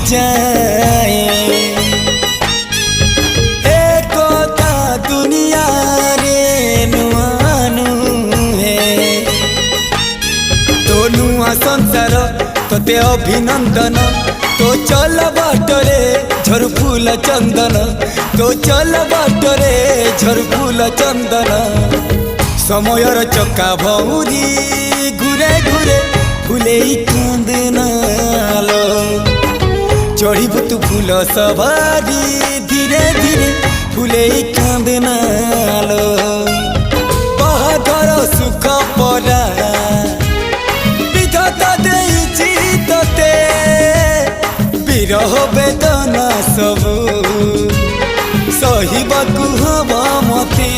जाए एकता दुनिया रे नुआनु है तो नुआ संसार तोते अभिनंदन तो चल बाटरे झर फूल चंदन तो चल बाटरे झर फूल चंदन समयर चक्का भौरी घुरे घुरे फूले कांदनालो चढ़ीबु तू फूल सवारी धीरे धीरे फूले कांदनालो बाहादर सुख परा विधाता देइछि तोते विरह वेदना सबु सहिबाकु हवा मते।